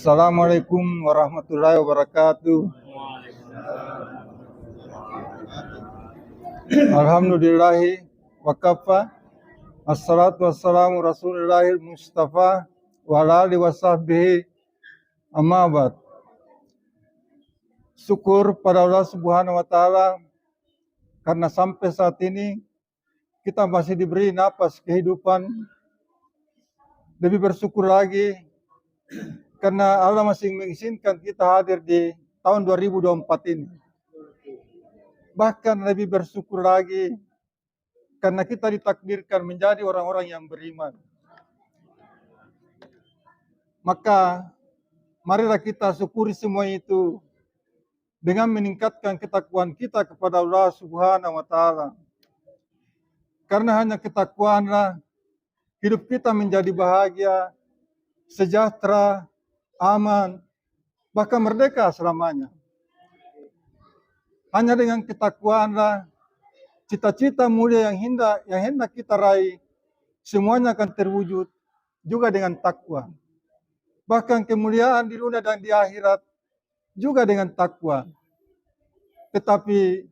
Assalamualaikum warahmatullahi wabarakatuh. Alhamdulillahi wa kafa. Assalatu wassalamu Rasulillahil Mustafa wa ala alihi wa sahbihi amma ba'd. Syukur pada Allah Subhanahu wa taala karena sampai saat ini kita masih diberi napas kehidupan. Lebih bersyukur lagi karena Allah masih mengizinkan kita hadir di tahun 2024 ini. Bahkan lebih bersyukur lagi karena kita ditakdirkan menjadi orang-orang yang beriman. Maka marilah kita syukuri semua itu dengan meningkatkan ketakwaan kita kepada Allah Subhanahu wa taala. Karena hanya ketakwaanlah hidup kita menjadi bahagia, sejahtera, aman, bahkan merdeka selamanya. Hanya dengan ketakwaanlah cita-cita mulia yang hendak kita raih, semuanya akan terwujud juga dengan takwa. Bahkan kemuliaan di dunia dan di akhirat juga dengan takwa. Tetapi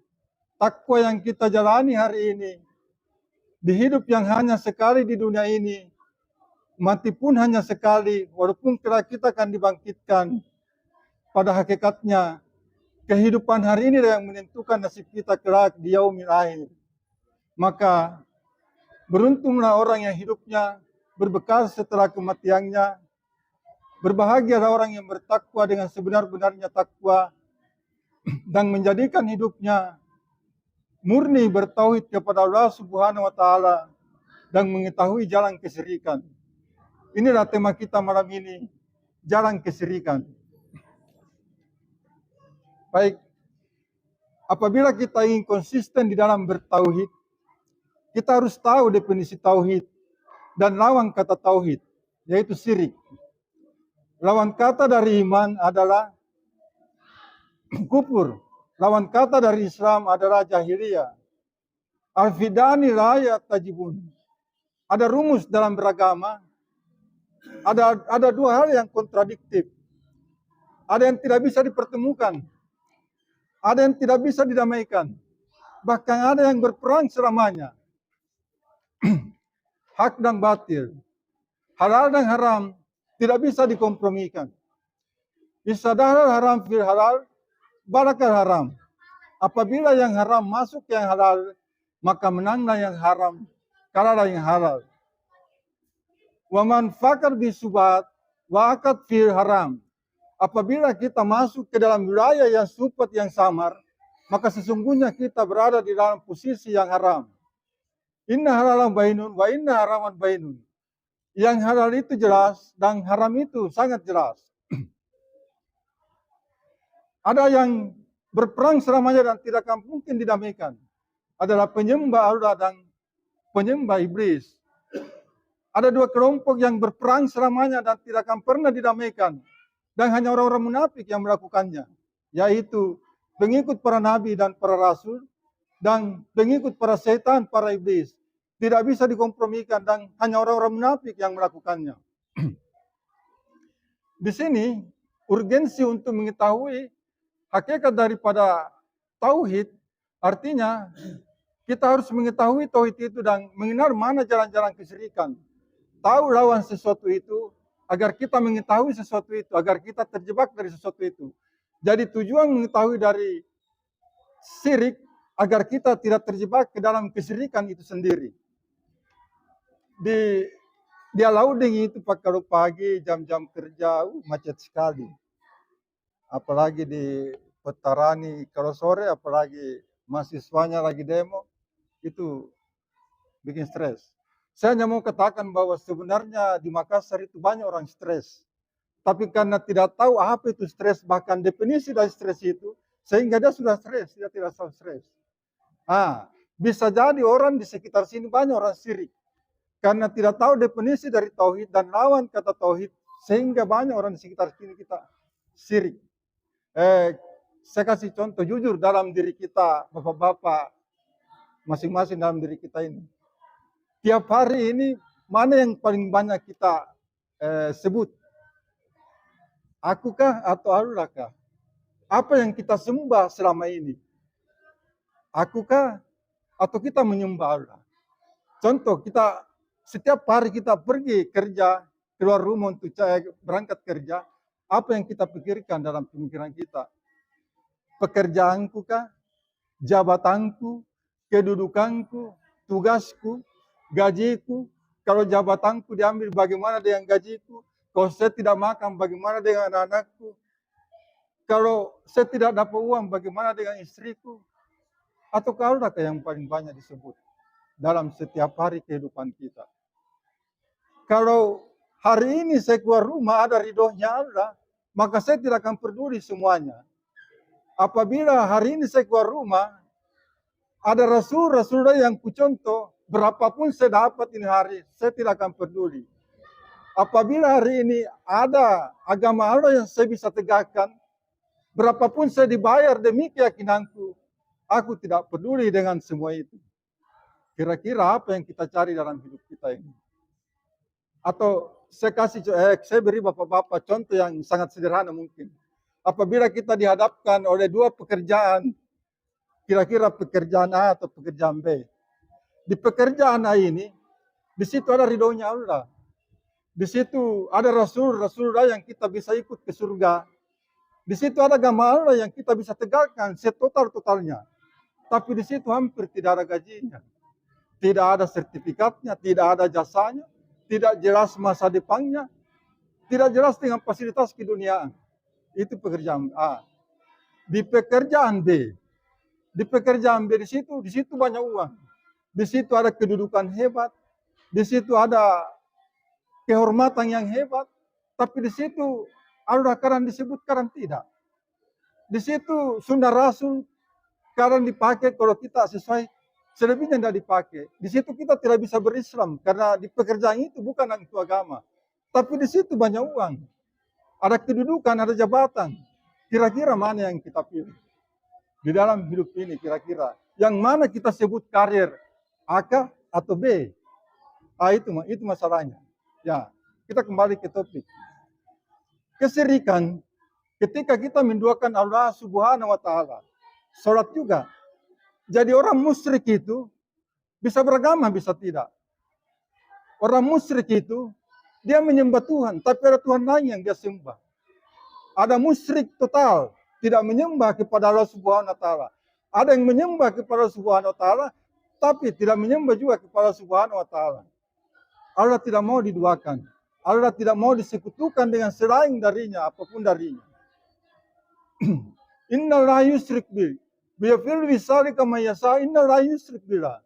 takwa yang kita jalani hari ini, di hidup yang hanya sekali di dunia ini, mati pun hanya sekali, walaupun kita akan dibangkitkan, pada hakikatnya kehidupan hari ini yang menentukan nasib kita kelak di yaumil akhir. Maka beruntunglah orang yang hidupnya berbekal setelah kematiannya. Berbahagialah orang yang bertakwa dengan sebenar-benarnya takwa dan menjadikan hidupnya murni bertauhid kepada Allah Subhanahu wa taala dan mengetahui jalan kesyirikan. Inilah tema kita malam ini, jalan kesyirikan. Baik, apabila kita ingin konsisten di dalam bertauhid, kita harus tahu definisi tauhid dan lawan kata tauhid, yaitu syirik. Lawan kata dari iman adalah kufur. Lawan kata dari Islam adalah jahiliyah. Al-fidani raya tajibun. Ada rumus dalam beragama. Ada dua hal yang kontradiktif. Ada yang tidak bisa dipertemukan. Ada yang tidak bisa didamaikan. Bahkan ada yang berperang selamanya. Hak dan batil, halal dan haram tidak bisa dikompromikan. Isadahal haram fil halal, barakal haram. Apabila yang haram masuk yang halal, maka menanglah yang haram, kalahlah yang halal. Wa man fakar bisubat wa akad fil haram. Apabila kita masuk ke dalam wilayah yang supat, yang samar, maka sesungguhnya kita berada di dalam posisi yang haram. Inna halalan bainun wa inna haraman bainun. Yang halal itu jelas dan haram itu sangat jelas. Ada yang berperang selamanya dan tidak akan mungkin didamaikan. Adalah penyembah Allah dan penyembah iblis. Ada dua kelompok yang berperang selamanya dan tidak akan pernah didamaikan. Dan hanya orang-orang munafik yang melakukannya. Yaitu pengikut para nabi dan para rasul. Dan pengikut para setan, para iblis. Tidak bisa dikompromikan dan hanya orang-orang munafik yang melakukannya. Di sini urgensi untuk mengetahui hakikat daripada tauhid, artinya kita harus mengetahui tauhid itu dan mengenal mana jalan-jalan kesyirikan. Tahu lawan sesuatu itu agar kita mengetahui sesuatu itu, agar kita terjebak dari sesuatu itu. Jadi tujuan mengetahui dari syirik agar kita tidak terjebak ke dalam kesyirikan itu sendiri. Di Alauding itu kalau pagi jam-jam kerja macet sekali. Apalagi di Petarani kalau sore, apalagi mahasiswanya lagi demo, itu bikin stres. Saya hanya mau katakan bahwa sebenarnya di Makassar itu banyak orang stres. Tapi karena tidak tahu apa itu stres, bahkan definisi dari stres itu, sehingga dia sudah stres, dia tidak tahu stres. Bisa jadi orang di sekitar sini banyak orang syirik. Karena tidak tahu definisi dari tauhid dan lawan kata tauhid, sehingga banyak orang di sekitar sini kita syirik. Saya kasih contoh jujur dalam diri kita, bapak-bapak, masing-masing dalam diri kita ini. Tiap hari ini, mana yang paling banyak kita sebut? Akukah atau Allah kah? Apa yang kita sembah selama ini? Akukah atau kita menyembah Allah? Contoh, kita setiap hari kita pergi kerja, keluar rumah untuk berangkat kerja, apa yang kita pikirkan dalam pemikiran kita? Pekerjaanku kah? Jabatanku? Kedudukanku? Tugasku? Gajiku? Kalau jabatanku diambil, bagaimana dengan gajiku? Kalau saya tidak makan, bagaimana dengan anak-anakku? Kalau saya tidak dapat uang, bagaimana dengan istriku? Atau kalau yang paling banyak disebut dalam setiap hari kehidupan kita? Kalau hari ini saya keluar rumah ada ridhonya Allah, maka saya tidak akan peduli semuanya. Apabila hari ini saya keluar rumah, ada rasul yang kucontoh, berapapun saya dapat ini hari, saya tidak akan peduli. Apabila hari ini ada agama Allah yang saya bisa tegakkan, berapapun saya dibayar demi keyakinanku, aku tidak peduli dengan semua itu. Kira-kira apa yang kita cari dalam hidup kita ini? Atau saya beri bapak-bapak contoh yang sangat sederhana mungkin. Apabila kita dihadapkan oleh dua pekerjaan, kira-kira pekerjaan A atau pekerjaan B. Di pekerjaan A ini, di situ ada ridhonya Allah. Di situ ada rasul-rasul yang kita bisa ikut ke surga. Di situ ada agama Allah yang kita bisa tegakkan setotal-totalnya. Tapi di situ hampir tidak ada gajinya. Tidak ada sertifikatnya, tidak ada jasanya, tidak jelas masa depannya, tidak jelas dengan fasilitas keduniaan. Itu pekerjaan A. Di pekerjaan B, di situ banyak uang. Di situ ada kedudukan hebat, di situ ada kehormatan yang hebat, tapi di situ Allah kadang disebut, kadang tidak. Di situ sunnah Rasul kadang dipakai kalau kita sesuai, selebihnya tidak dipakai. Di situ kita tidak bisa berislam karena di pekerjaan itu bukan untuk agama. Tapi di situ banyak uang, ada kedudukan, ada jabatan. Kira-kira mana yang kita pilih di dalam hidup ini? Kira-kira yang mana kita sebut karir, A atau B? Itu masalahnya. Ya, kita kembali ke topik. Kesyirikan ketika kita menduakan Allah Subhanahu wa taala. Salat juga. Jadi orang musyrik itu bisa beragama, bisa tidak. Orang musyrik itu dia menyembah Tuhan, tapi ada Tuhan lain yang dia sembah. Ada musyrik total, tidak menyembah kepada Allah Subhanahu wa taala. Ada yang menyembah kepada Allah Subhanahu wa taala, tapi tidak menyembah juga kepada Allah Subhanahu wa taala. Allah tidak mau diduakan. Allah tidak mau disekutukan dengan selain darinya, apapun darinya. Inna la yusyrik bil. Biafil wisari kama yasa, inna la yusyrik billah.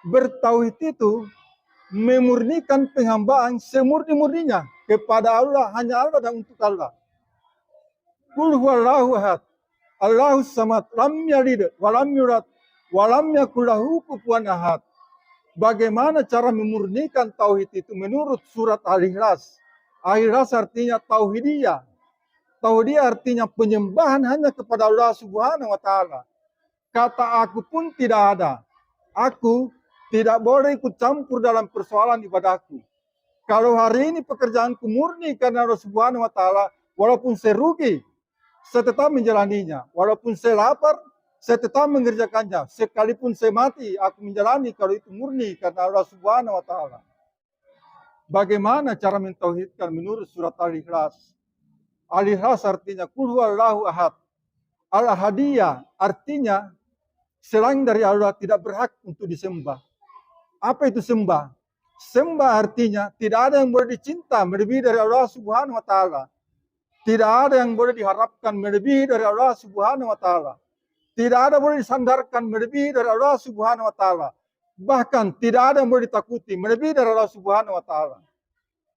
Bertauhid itu memurnikan penghambaan semurni-murninya kepada Allah, hanya Allah dan untuk Allah. Qul huwallahu ahad, Allahus samad, lam yalid wa lam yulad wa lam yakul lahu kufuwan ahad. Bagaimana cara memurnikan tauhid itu menurut surat Al-Ikhlas? Al-Ikhlas artinya tauhidiyah. Tauhidiyah artinya penyembahan hanya kepada Allah Subhanahu wa taala. Kata aku pun tidak ada. Aku tidak boleh ikut campur dalam persoalan ibadahku. Kalau hari ini pekerjaanku murni karena Allah Subhanahu wa taala, walaupun saya rugi, saya tetap menjalaninya. Walaupun saya lapar, saya tetap mengerjakannya. Sekalipun saya mati, aku menjalani kalau itu murni karena Allah Subhanahu wa taala. Bagaimana cara mentauhidkan menurut surat Al-Ikhlas? Al-Ikhlas artinya qul huwallahu ahad. Al-ahadiyah artinya selain dari Allah tidak berhak untuk disembah. Apa itu sembah? Sembah artinya tidak ada yang boleh dicinta melebihi dari Allah Subhanahu wa taala. Tidak ada yang boleh diharapkan melebihi dari Allah Subhanahu wa taala. Tidak ada boleh disandarkan melebihi dari Allah Subhanahu wa taala. Bahkan tidak ada yang boleh ditakuti melebihi dari Allah Subhanahu wa taala.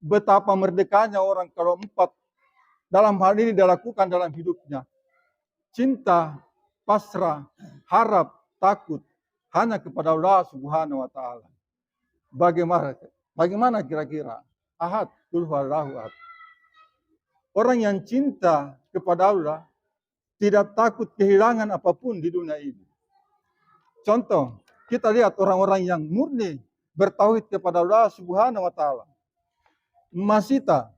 Betapa merdekanya orang kalau empat dalam hal ini dilakukan dalam hidupnya. Cinta, pasrah, harap, takut hanya kepada Allah Subhanahu wa taala. Bagaimana kira-kira? Ahad, qul huwallahu ahad. Orang yang cinta kepada Allah tidak takut kehilangan apapun di dunia ini. Contoh, kita lihat orang-orang yang murni bertauhid kepada Allah Subhanahu wa taala. Masita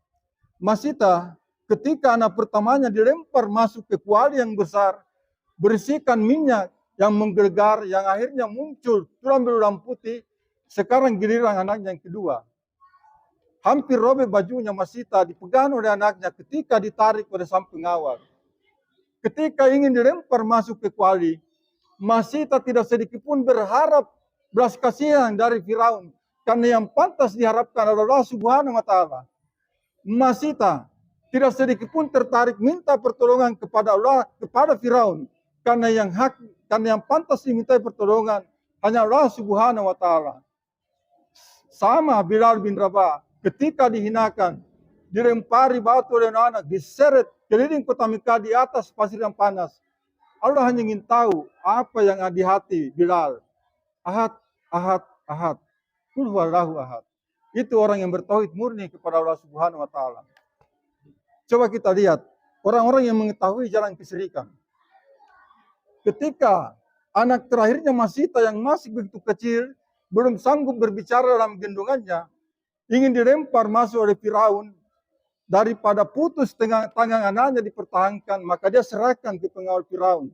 ketika anak pertamanya dilempar masuk ke kuali yang besar, berisikan minyak yang menggelegar, yang akhirnya muncul tulang belulang putih. Sekarang giliran anaknya yang kedua. Hampir robek bajunya Masita, dipegang oleh anaknya ketika ditarik oleh sang pengawal. Ketika ingin dilempar masuk ke kuali, Masita tidak sedikit pun berharap belas kasihan dari Firaun. Karena yang pantas diharapkan adalah Subhanahu wa Ta'ala. Masita tidak sedikit pun tertarik minta pertolongan kepada Allah, kepada Firaun. Karena yang pantas diminta pertolongan hanya Allah Subhanahu wa Ta'ala. Sama Bilal bin Rabah, ketika dihinakan, dilempari batu oleh anak, diseret keliling kota Mekah di atas pasir yang panas. Allah hanya ingin tahu apa yang ada di hati Bilal. Ahad, ahad, ahad. Qul huwallahu ahad. Itu orang yang bertauhid murni kepada Allah Subhanahu wa Ta'ala. Coba kita lihat orang-orang yang mengetahui jalan kesyirikan. Ketika anak terakhirnya Masita yang masih begitu kecil, belum sanggup berbicara dalam gendongannya, ingin dilempar masuk oleh Firaun, daripada putus tangan anaknya dipertahankan, maka dia serahkan ke pengawal Firaun.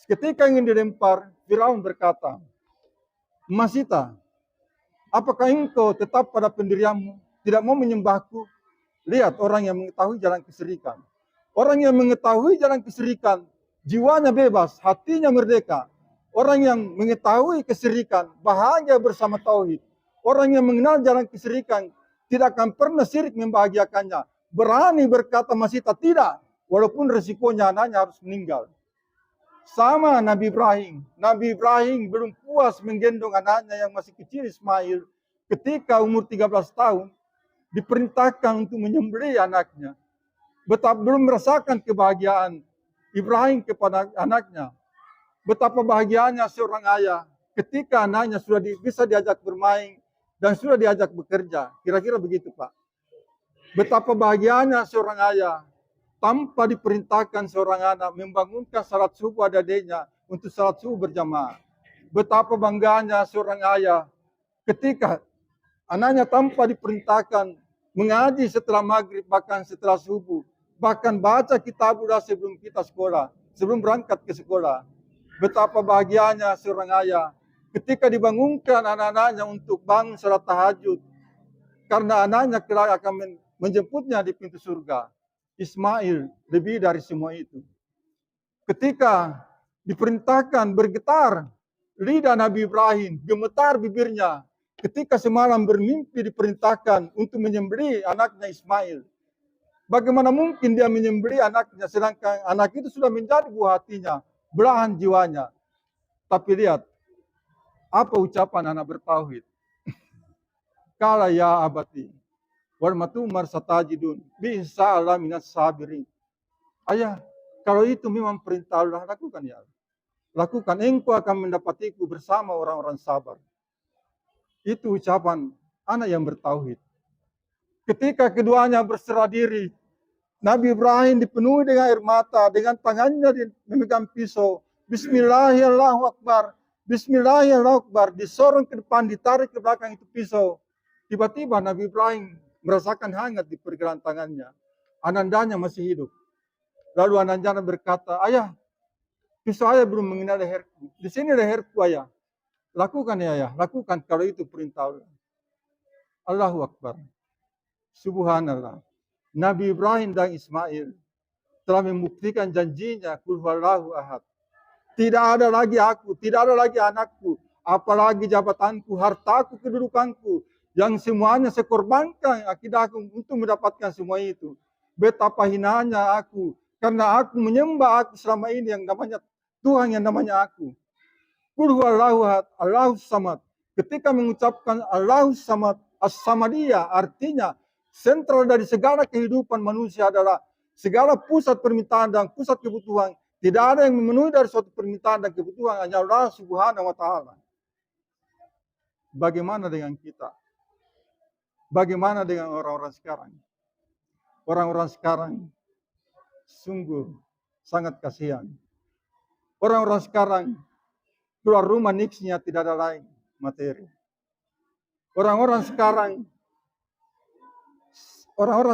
Ketika ingin dilempar, Firaun berkata, Masita, apakah engkau tetap pada pendirianmu, tidak mau menyembahku? Lihat orang yang mengetahui jalan kesyirikan. Orang yang mengetahui jalan kesyirikan, jiwanya bebas, hatinya merdeka. Orang yang mengetahui kesyirikan, bahagia bersama tauhid. Orang yang mengenal jalan kesyirikan, tidak akan pernah syirik membahagiakannya. Berani berkata Masita tidak, walaupun resikonya anaknya harus meninggal. Sama Nabi Ibrahim. Nabi Ibrahim belum puas menggendong anaknya yang masih kecil Ismail. Ketika umur 13 tahun, diperintahkan untuk menyembelih anaknya. Betapa belum merasakan kebahagiaan Ibrahim kepada anaknya. Betapa bahagianya seorang ayah ketika anaknya sudah bisa diajak bermain dan sudah diajak bekerja. Kira-kira begitu, Pak. Betapa bahagianya seorang ayah tanpa diperintahkan seorang anak membangunkan salat subuh adiknya untuk salat subuh berjamaah. Betapa bangganya seorang ayah ketika anaknya tanpa diperintahkan mengaji setelah maghrib, bahkan setelah subuh. Bahkan baca kitab udah sebelum kita sekolah, sebelum berangkat ke sekolah. Betapa bahagianya seorang ayah ketika dibangunkan anak-anaknya untuk bangun salat tahajud. Karena anaknya kelak akan menjemputnya di pintu surga. Ismail lebih dari semua itu. Ketika diperintahkan bergetar lidah Nabi Ibrahim, gemetar bibirnya. Ketika semalam bermimpi diperintahkan untuk menyembelih anaknya Ismail. Bagaimana mungkin dia menyembelih anaknya sedangkan anak itu sudah menjadi buah hatinya, belahan jiwanya. Tapi lihat, apa ucapan anak bertauhid? Kala ya abati, warmatumar satajidun, bisa Allah minas sabirin. Ayah, kalau itu memang perintah Allah, lakukan ya. Lakukan, engkau akan mendapatiku bersama orang-orang sabar. Itu ucapan anak yang bertauhid. Ketika keduanya berserah diri, Nabi Ibrahim dipenuhi dengan air mata, dengan tangannya memegang pisau. Bismillahirrahmanirrahim. Bismillahirrahmanirrahim. Disorong ke depan, ditarik ke belakang itu pisau. Tiba-tiba Nabi Ibrahim merasakan hangat di pergelangan tangannya. Anandanya masih hidup. Lalu anandanya berkata, ayah, pisau ayah belum mengenal leherku. Di sini leherku ayah. Lakukan ya ayah, lakukan kalau itu perintah Allah. Allahu Akbar. Subhanallah. Nabi Ibrahim dan Ismail telah membuktikan janjinya, Qul huwallahu ahad. Tidak ada lagi aku, tidak ada lagi anakku, apalagi jabatanku, hartaku, kedudukanku, yang semuanya saya korbankan akidahku untuk mendapatkan semua itu. Betapa hinanya aku, karena aku menyembah aku selama ini yang namanya Tuhan, yang namanya aku. Qul huwallahu ahad, Allahus samad. Ketika mengucapkan Allahus samad, as-samadiyah artinya sentral dari segala kehidupan manusia adalah segala pusat permintaan dan pusat kebutuhan. Tidak ada yang memenuhi dari suatu permintaan dan kebutuhan, hanya Allah Subhanahu wa Ta'ala. Bagaimana dengan kita? Bagaimana dengan orang-orang sekarang? Orang-orang sekarang sungguh sangat kasihan. Orang-orang sekarang keluar rumah nixnya tidak ada lain materi. Orang-orang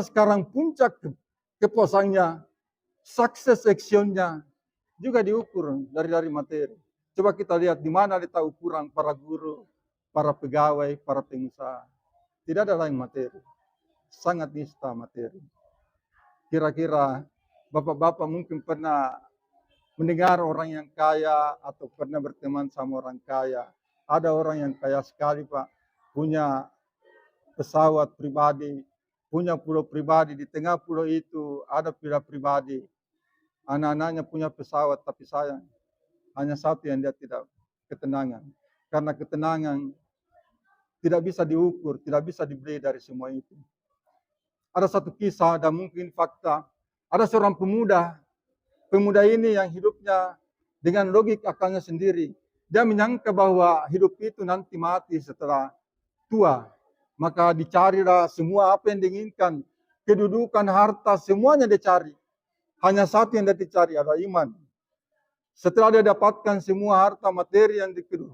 sekarang puncak kepuasannya, sukses actionnya juga diukur dari materi. Coba kita lihat di mana letak ukuran para guru, para pegawai, para pengusaha. Tidak ada lain materi. Sangat nista materi. Kira-kira bapak-bapak mungkin pernah mendengar orang yang kaya atau pernah berteman sama orang kaya. Ada orang yang kaya sekali, Pak, punya pesawat pribadi, punya pulau pribadi, di tengah pulau itu ada villa pribadi. Anak-anaknya punya pesawat, tapi sayang hanya satu yang dia tidak ketenangan. Karena ketenangan tidak bisa diukur, tidak bisa dibeli dari semua itu. Ada satu kisah dan mungkin fakta. Ada seorang pemuda. Pemuda ini yang hidupnya dengan logik akalnya sendiri. Dia menyangka bahwa hidup itu nanti mati setelah tua. Maka dicarilah semua apa yang diinginkan. Kedudukan, harta, semuanya dicari. Hanya satu yang dia dicari adalah iman. Setelah dia dapatkan semua harta materi yang dikeduh,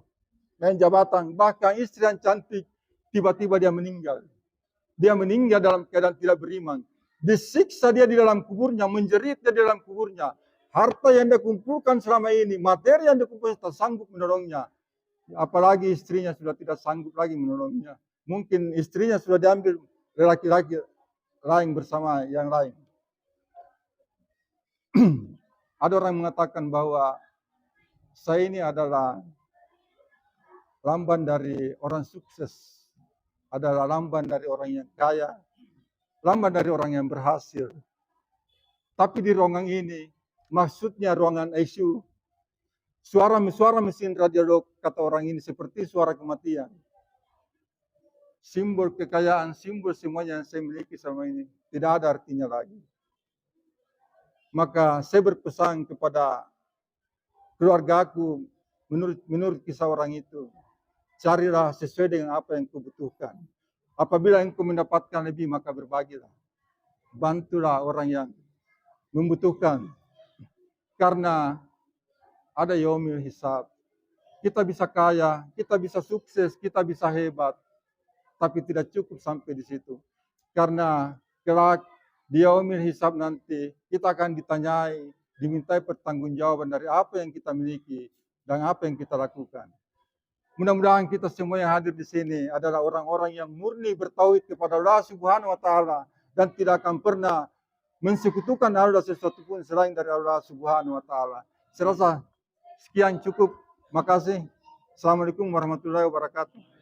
dan jabatan, bahkan istri yang cantik, tiba-tiba dia meninggal. Dia meninggal dalam keadaan tidak beriman. Disiksa dia di dalam kuburnya, menjerit dia di dalam kuburnya. Harta yang dia kumpulkan selama ini, materi yang dia kumpulkan tak sanggup menolongnya. Apalagi istrinya sudah tidak sanggup lagi menolongnya. Mungkin istrinya sudah diambil laki-laki lain bersama yang lain. Ada orang yang mengatakan bahwa saya ini adalah lambang dari orang sukses, adalah lambang dari orang yang kaya, lambang dari orang yang berhasil. Tapi di ruangan ini, maksudnya ruangan ICU, suara mesin radiolog kata orang ini seperti suara kematian. Simbol kekayaan, simbol semuanya yang saya miliki selama ini tidak ada artinya lagi. Maka saya berpesan kepada keluargaku menurut kisah orang itu, carilah sesuai dengan apa yang kau butuhkan. Apabila engkau mendapatkan lebih, maka berbagilah. Bantulah orang yang membutuhkan. Karena ada yaumil hisab. Kita bisa kaya, kita bisa sukses, kita bisa hebat. Tapi tidak cukup sampai di situ. Karena kelak di yaumil hisab nanti kita akan ditanyai, dimintai pertanggungjawaban dari apa yang kita miliki dan apa yang kita lakukan. Mudah-mudahan kita semua yang hadir di sini adalah orang-orang yang murni bertauhid kepada Allah Subhanahu wa taala dan tidak akan pernah mensekutukan Allah sesuatu pun selain dari Allah Subhanahu wa taala. Saya rasa sekian cukup. Makasih. Assalamualaikum warahmatullahi wabarakatuh.